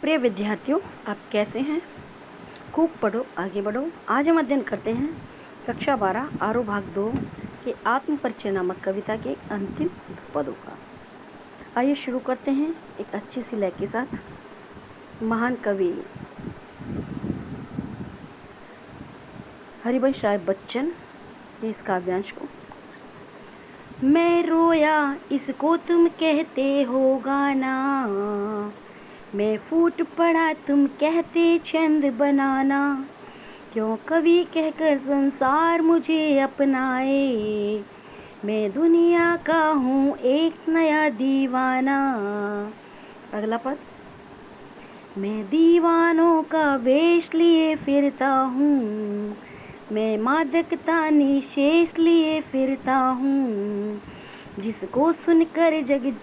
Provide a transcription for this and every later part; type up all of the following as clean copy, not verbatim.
प्रिय विद्यार्थियों, आप कैसे हैं? खूब पढ़ो, आगे बढ़ो। आज हम अध्ययन करते हैं कक्षा 12 आरो भाग 2 के आत्मपरिचय नामक कविता के अंतिम पदों का। आइए शुरू करते हैं एक अच्छी सी लय के साथ। महान कवि हरिवंश राय बच्चन के इस काव्यांश को। मैं रोया इसको तुम कहते हो गाना, मैं फूट पड़ा तुम कहते छंद बनाना, क्यों कवि कहकर संसार मुझे अपनाए, मैं दुनिया का हूँ एक नया दीवाना। अगला पद। मैं दीवानों का वेश लिए फिरता हूँ, मैं मादकता निशेष लिए फिरता हूँ, जिसको सुनकर जग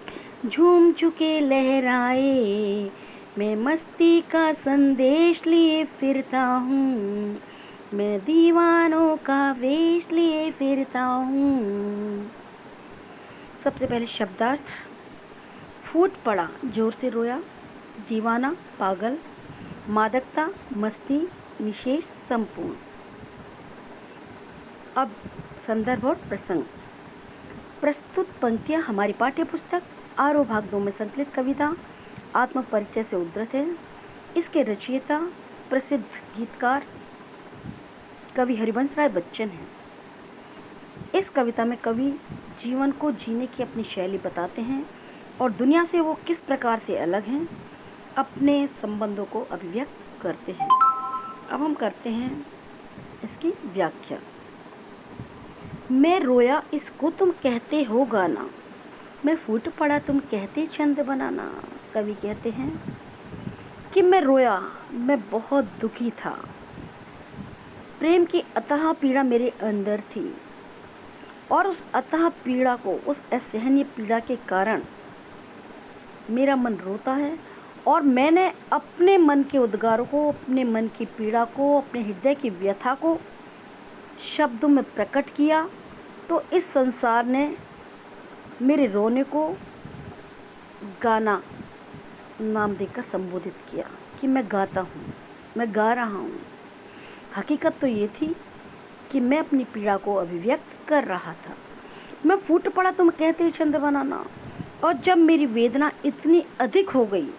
झूम चुके लहराए, मैं मस्ती का संदेश लिए फिरता हूँ, मैं दीवानों का वेश लिए फिरता हूँ। सबसे पहले शब्दार्थ। फूट पड़ा, जोर से रोया। दीवाना, पागल। मादकता, मस्ती, निशेष, संपूर्ण। अब संदर्भ और प्रसंग। प्रस्तुत पंक्तियां हमारी पाठ्य पुस्तक आरो भाग 2 में संकलित कविता आत्मपरिचय से उद्धृत है। इसके रचयिता प्रसिद्ध गीतकार कवि हरिवंश राय बच्चन हैं। इस कविता में कवि जीवन को जीने की अपनी शैली बताते हैं और दुनिया से वो किस प्रकार से अलग हैं, अपने संबंधों को अभिव्यक्त करते हैं। अब हम करते हैं इसकी व्याख्या। मैं रोया इसको तुम कहते हो गाना, मैं फूट पड़ा तुम कहते छंद बनाना। कवि कहते हैं कि मैं रोया, मैं बहुत दुखी था। प्रेम की अथाह पीड़ा मेरे अंदर थी और उस अथाह पीड़ा को, उस असहनीय पीड़ा के कारण मेरा मन रोता है और मैंने अपने मन के उद्गारों को, अपने मन की पीड़ा को, अपने हृदय की व्यथा को शब्दों में प्रकट किया, तो इस संसार ने मेरे रोने को गाना नाम देकर संबोधित किया कि मैं गाता हूँ, मैं गा रहा हूँ। हकीकत तो ये थी कि मैं अपनी पीड़ा को अभिव्यक्त कर रहा था। मैं फूट पड़ा तुम कहते छंद बनाना, और जब मेरी वेदना इतनी अधिक हो गई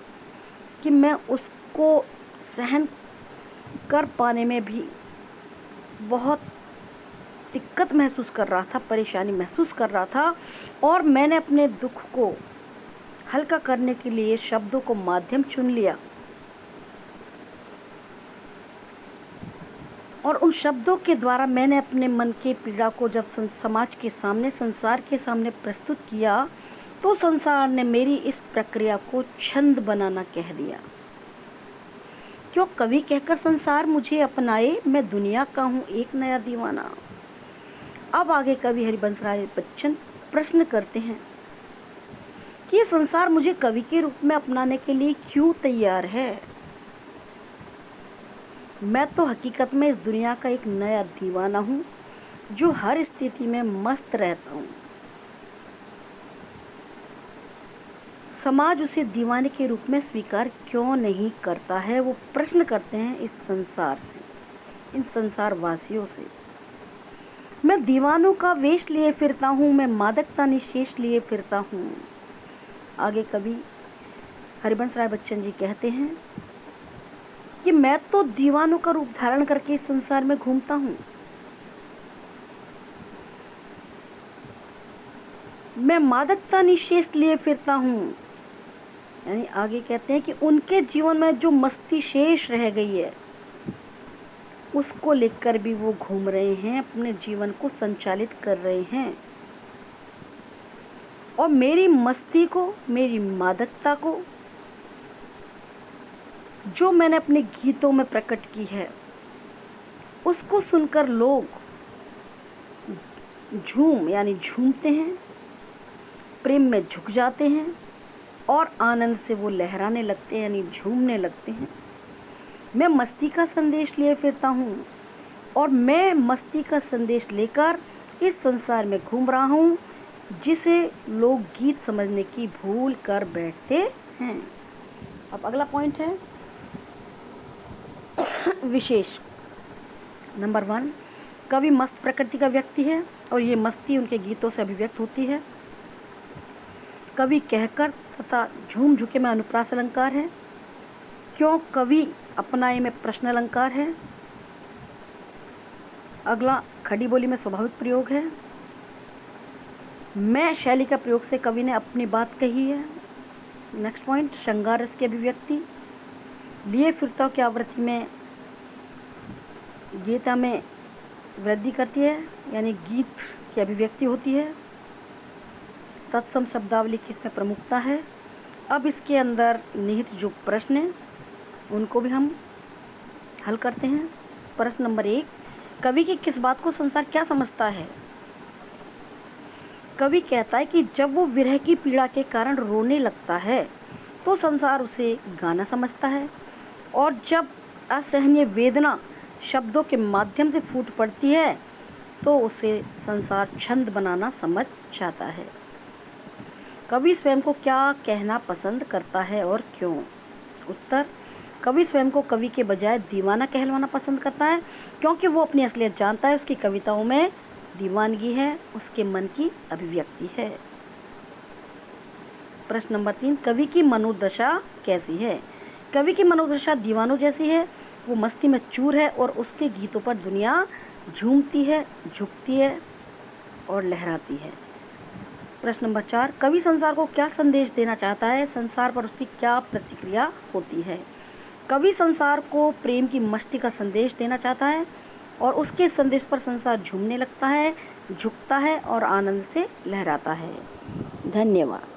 कि मैं उसको सहन कर पाने में भी बहुत दिक्कत महसूस कर रहा था, परेशानी महसूस कर रहा था, और मैंने अपने दुख को हल्का करने के लिए शब्दों को माध्यम चुन लिया और उन शब्दों के द्वारा मैंने अपने मन के पीड़ा को जब समाज के सामने, संसार के सामने प्रस्तुत किया, तो संसार ने मेरी इस प्रक्रिया को छंद बनाना कह दिया। क्यों कवि कहकर संसार मुझे अपनाए, मैं दुनिया का हूँ एक नया दीवाना। अब आगे कवि हरिवंश राय बच्चन प्रश्न करते हैं कि ये संसार मुझे कवि के रूप में अपनाने के लिए क्यों तैयार है। मैं तो हकीकत में इस दुनिया का एक नया दीवाना हूं, जो हर स्थिति में मस्त रहता हूं। समाज उसे दीवाने के रूप में स्वीकार क्यों नहीं करता है, वो प्रश्न करते हैं इस संसार से, इन संसार वासियों से। मैं दीवानों का वेश लिए फिरता हूं, मैं मादकता निशेष लिए फिरता हूं। आगे कवि हरिवंश राय बच्चन जी कहते हैं कि मैं तो दीवानों का रूप धारण करके इस संसार में घूमता हूं। मैं मादकता निशेष लिए फिरता हूं, यानी आगे कहते हैं कि उनके जीवन में जो मस्ती शेष रह गई है उसको लेकर भी वो घूम रहे हैं, अपने जीवन को संचालित कर रहे हैं। और मेरी मस्ती को, मेरी मादकता को जो मैंने अपने गीतों में प्रकट की है, उसको सुनकर लोग झूमते हैं, प्रेम में झुक जाते हैं और आनंद से वो लहराने लगते हैं, यानी झूमने लगते हैं। मैं मस्ती का संदेश लिए फिरता हूँ और मैं मस्ती का संदेश लेकर इस संसार में घूम रहा हूँ, जिसे लोग गीत समझने की भूल कर बैठते हैं। अब अगला पॉइंट है विशेष। नंबर 1, कवि मस्त प्रकृति का व्यक्ति है और ये मस्ती उनके गीतों से अभिव्यक्त होती है। कवि कहकर तथा झूम झुके में अनुप्रास अलंकार है। क्यों कवि अपनाए में प्रश्न अलंकार है। अगला, खड़ी बोली में स्वाभाविक प्रयोग है। मैं शैली का प्रयोग से कवि ने अपनी बात कही है। नेक्स्ट पॉइंट, श्रृंगार रस की अभिव्यक्ति। लिए फिरताओं की आवृत्ति में गीता में वृद्धि करती है, यानी गीत की अभिव्यक्ति होती है। तत्सम शब्दावली की इसमें प्रमुखता है। अब इसके अंदर निहित जो प्रश्न हैं उनको भी हम हल करते हैं। प्रश्न नंबर 1, कवि की किस बात को संसार क्या समझता है। कवि कहता है कि जब वो विरह की पीड़ा के कारण रोने लगता है तो संसार उसे गाना समझता है, और जब असहनीय वेदना शब्दों के माध्यम से फूट पड़ती है तो उसे संसार छंद बनाना समझ जाता है। कवि स्वयं को क्या कहना पसंद करता है और क्यों। उत्तर, कवि स्वयं को कवि के बजाय दीवाना कहलवाना पसंद करता है, क्योंकि वो अपनी असलियत जानता है। उसकी कविताओं में दीवानगी है, उसके मन की अभिव्यक्ति है। प्रश्न नंबर 3, कवि की मनोदशा कैसी है। कवि की मनोदशा दीवानों जैसी है। वो मस्ती में चूर है और उसके गीतों पर दुनिया झूमती है, झुकती है और लहराती है। प्रश्न नंबर 4, कवि संसार को क्या संदेश देना चाहता है। संसार पर उसकी क्या प्रतिक्रिया होती है। कवि संसार को प्रेम की मस्ती का संदेश देना चाहता है और उसके संदेश पर संसार झूमने लगता है, झुकता है और आनंद से लहराता है। धन्यवाद।